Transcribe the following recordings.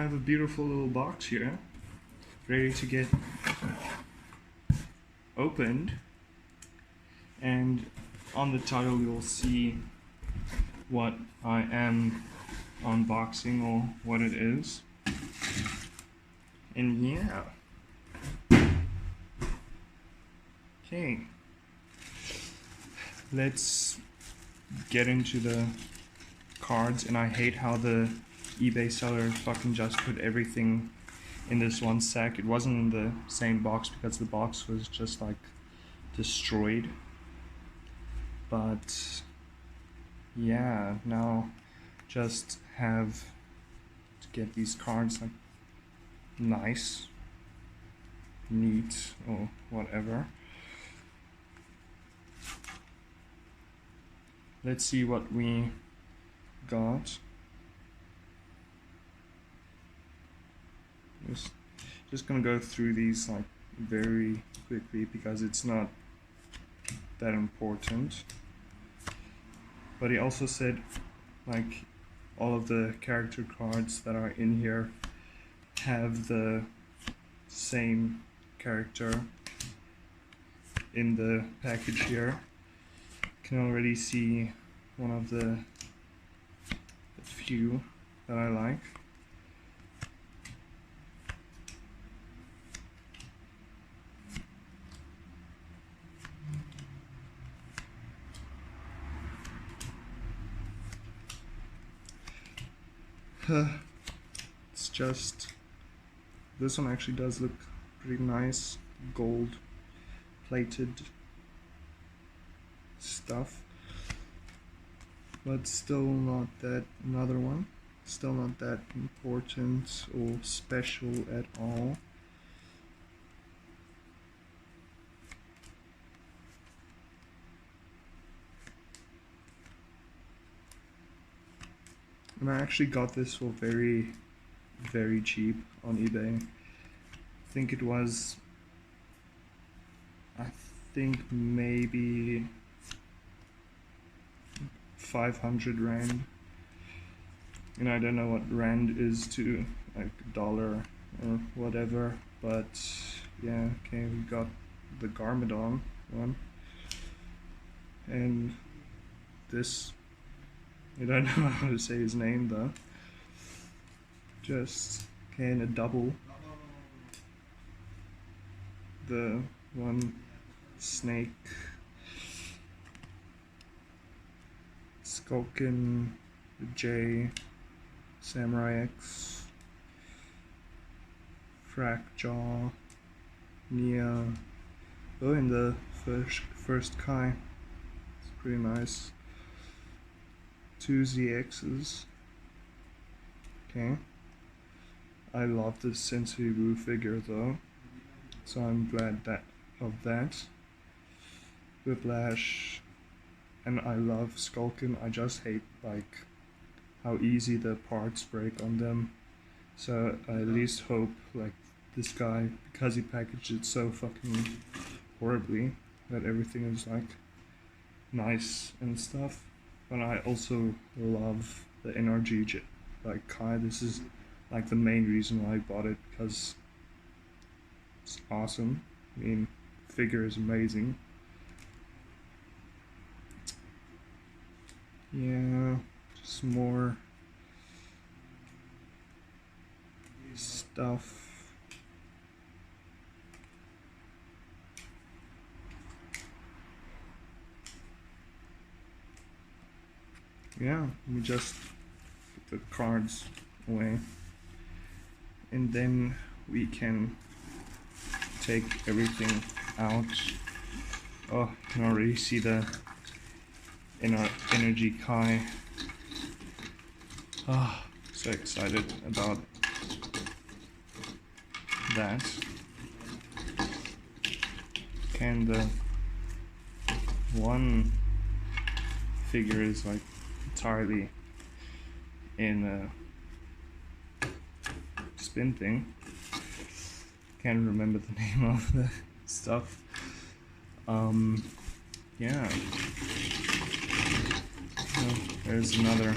have a beautiful little box here, ready to get opened, and on the title you'll see what I am unboxing or what it is. And yeah. Okay. Let's get into the cards, and I hate how the eBay seller fucking just put everything in this one sack. It wasn't in the same box because the box was just like destroyed. But yeah, now just have to get these cards like nice, neat, or whatever. Let's see what we got. Just gonna go through these like very quickly because it's not that important. But he also said like all of the character cards that are in here have the same character in the package here. Can already see one of the few that I like. It's just, this one actually does look pretty nice, gold plated stuff, but still not that, another one, still not that important or special at all. And I actually got this for very, very cheap on eBay. I think it was, maybe 500 Rand. And I don't know what Rand is to like dollar or whatever, but yeah, okay, we got the Garmadon one. And this, I don't know how to say his name though. Just can a double. The one snake, Skulkin, the J, Samurai X, Frackjaw, Nia. Oh, and the first Kai. It's pretty nice. 2 ZXs. Okay. I love this Sensei Wu figure though, so I'm glad of that. Whiplash, and I love Skulkin. I just hate like how easy the parts break on them. So I at least hope like this guy, because he packaged it so fucking horribly, that everything is like nice and stuff. But I also love the NRG like Kai. This is like the main reason why I bought it, because it's awesome. I mean, figure is amazing. Yeah, just more stuff. Yeah, let me just put the cards away, and then we can take everything out. Oh, you can already see the Energy Kai. Oh, so excited about that. And the one figure is like entirely in a spin thing. Can't remember the name of the stuff. Yeah. So there's another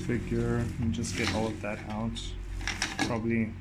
figure, and just get all of that out. probably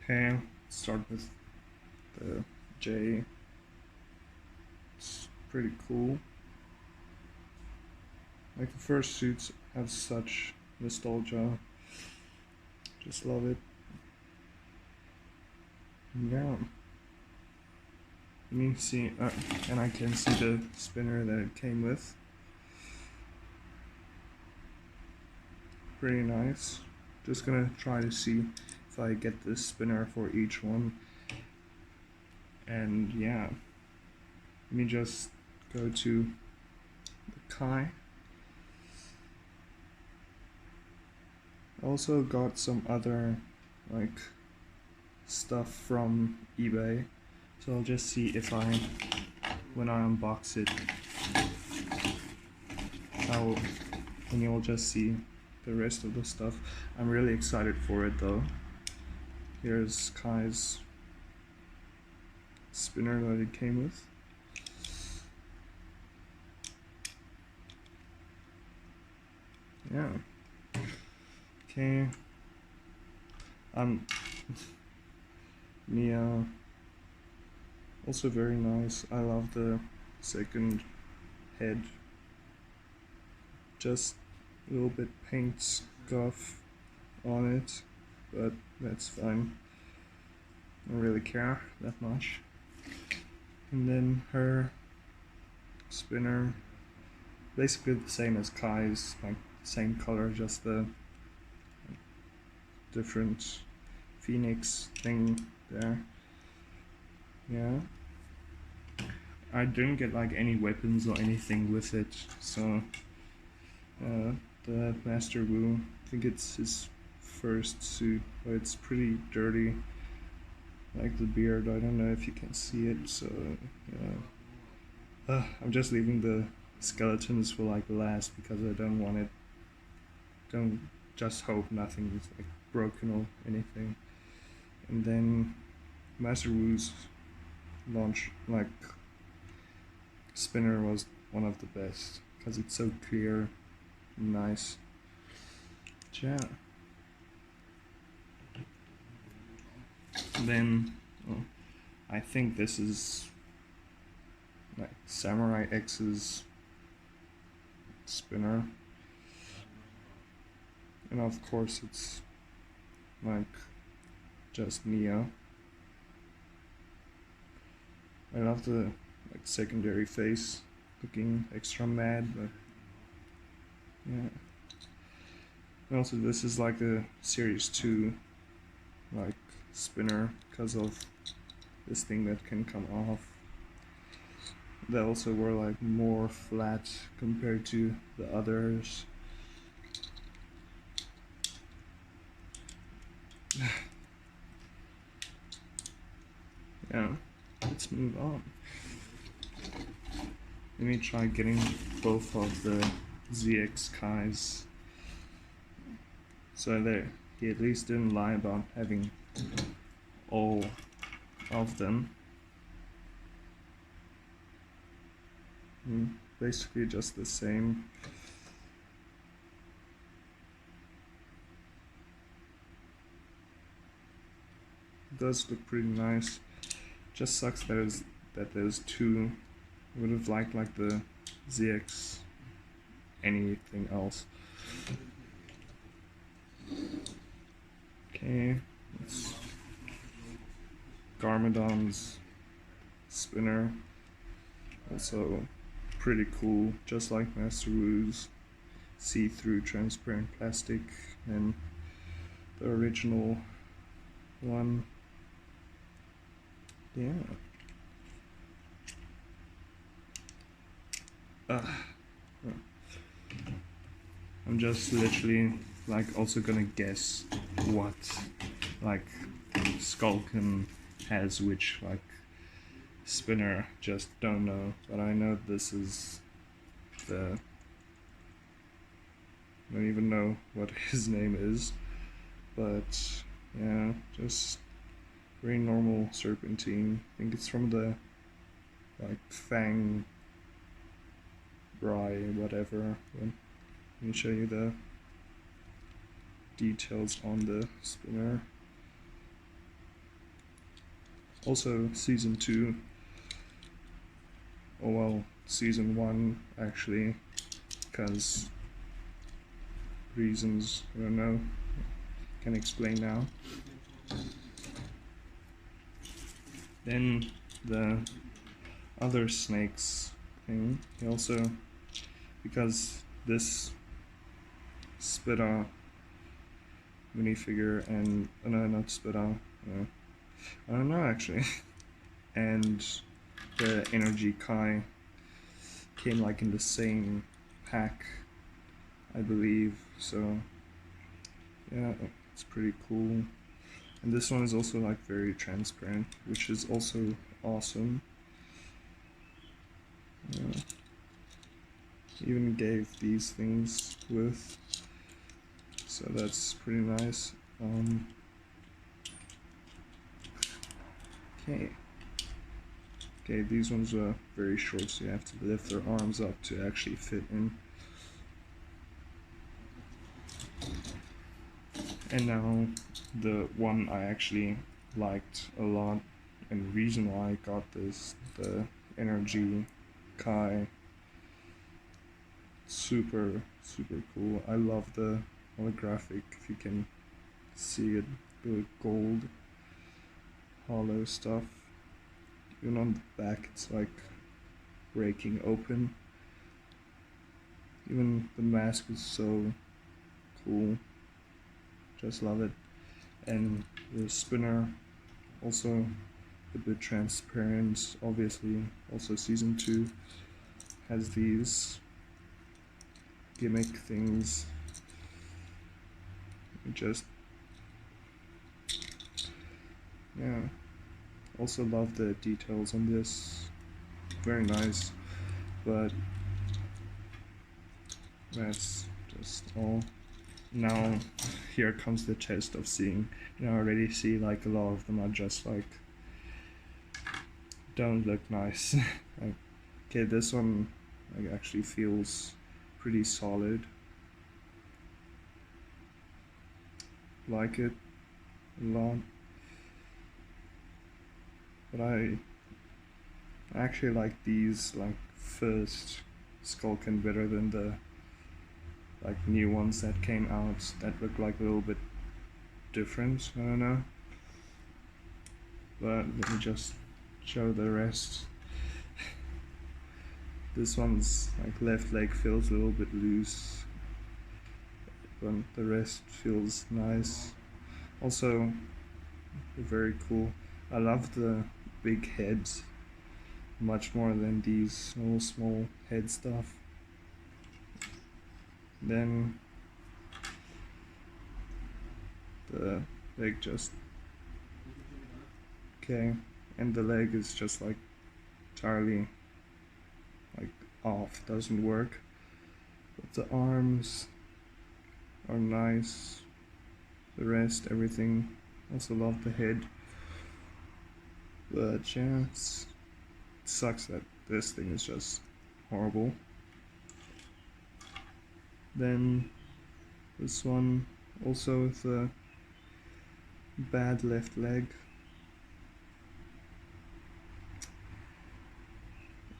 okay, start with the J. It's pretty cool. Like the first suits have such nostalgia. Just love it. Yeah. Let me see, and I can see the spinner that it came with. Pretty nice. Just gonna try to see if I get this spinner for each one. And yeah, let me just go to the Kai. I also got some other like stuff from eBay, so I'll just see if when I unbox it, and you'll just see the rest of the stuff. I'm really excited for it though. Here's Kai's spinner that it came with. Yeah. Okay. Mia. Also very nice. I love the second head. Just a little bit paint scuff on it, but that's fine. I don't really care that much. And then her spinner, basically the same as Kai's, like same color, just the different phoenix thing there. Yeah. I didn't get like any weapons or anything with it, so the Master Wu, I think it's his first suit, but it's pretty dirty. Like the beard, I don't know if you can see it, so yeah. I'm just leaving the skeletons for like last because I don't want it. Don't just hope nothing is like broken or anything. And then Master Wu's launch like spinner was one of the best because it's so clear and nice. Yeah. Then I think this is like Samurai X's spinner, and of course it's like just Mia. I love the like secondary face looking extra mad, but yeah. And also this is like a series 2 like spinner because of this thing that can come off. They also were like more flat compared to the others. Yeah, let's move on. Let me try getting both of the ZX Kais. So there, he at least didn't lie about having all of them. Basically just the same. It does look pretty nice. Just sucks that there's two. Would have liked like the ZX anything else. Okay, it's Garmadon's spinner. Also pretty cool, just like Master Wu's see-through transparent plastic and the original one. Yeah. I'm just literally like also gonna guess what like Skulkin has which like spinner, just don't know, but I know this is the, I don't even know what his name is, but yeah, just very normal serpentine. I think it's from the like Fang Bry whatever. Let me show you the details on the spinner. Also season 2, oh well, season 1 actually, because reasons I don't know, can explain now. Then the other snakes thing, he also, because this Spitta minifigure and no, not Spitta, I don't know actually, and the Energy Kai came like in the same pack, I believe. So yeah, it's pretty cool. And this one is also like very transparent, which is also awesome. Even gave these things with, so that's pretty nice. Okay, these ones are very short, so you have to lift their arms up to actually fit in. And now the one I actually liked a lot, and the reason why I got this, the Energy Kai. Super cool. I love the holographic, if you can see it, the gold hollow stuff. Even on the back it's like breaking open. Even the mask is so cool, just love it. And the spinner also a bit transparent, obviously. Also season 2 has these gimmick things. Just, yeah, also love the details on this, very nice. But that's just all. Now here comes the test of seeing, I already see like a lot of them are just like don't look nice. Okay, this one like actually feels pretty solid. Like it a lot. But I actually like these like first Skullkin better than the like new ones that came out that look like a little bit different. I don't know. But let me just show the rest. This one's like left leg feels a little bit loose, but the rest feels nice. Also very cool. I love the big heads much more than these little small head stuff. Then the leg just okay, and the leg is just like entirely like off, doesn't work. But the arms are nice. The rest, everything. Also love the head. But yeah, it sucks that this thing is just horrible. Then this one also with a bad left leg.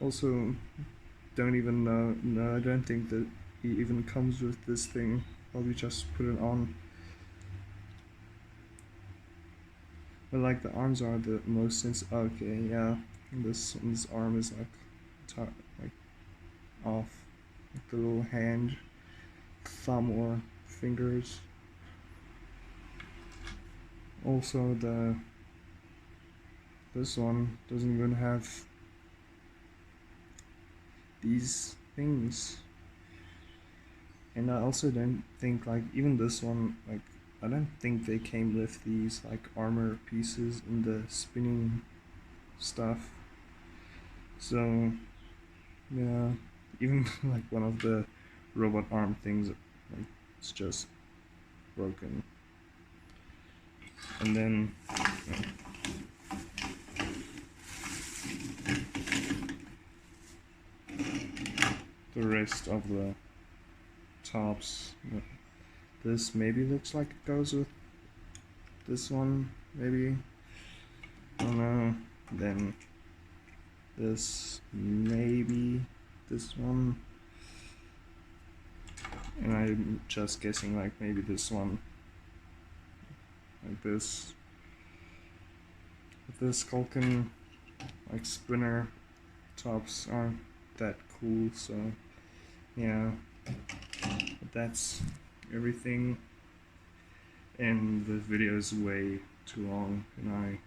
Also don't even know, no, I don't think that he even comes with this thing. Probably just put it on. But like the arms are the most sensitive. Okay, yeah, this arm is like off, like the little hand, thumb or fingers. Also this one doesn't even have these things. And I also don't think like even this one, like I don't think they came with these like armor pieces in the spinning stuff. So yeah, even like one of the robot arm things, like it's just broken. And then the rest of the tops, this maybe looks like it goes with this one, maybe. I don't know. Then this, maybe this one. And I'm just guessing like maybe this one. Like this. But the Skulkin like spinner tops aren't that cool, so yeah. But that's everything. And the video is way too long and I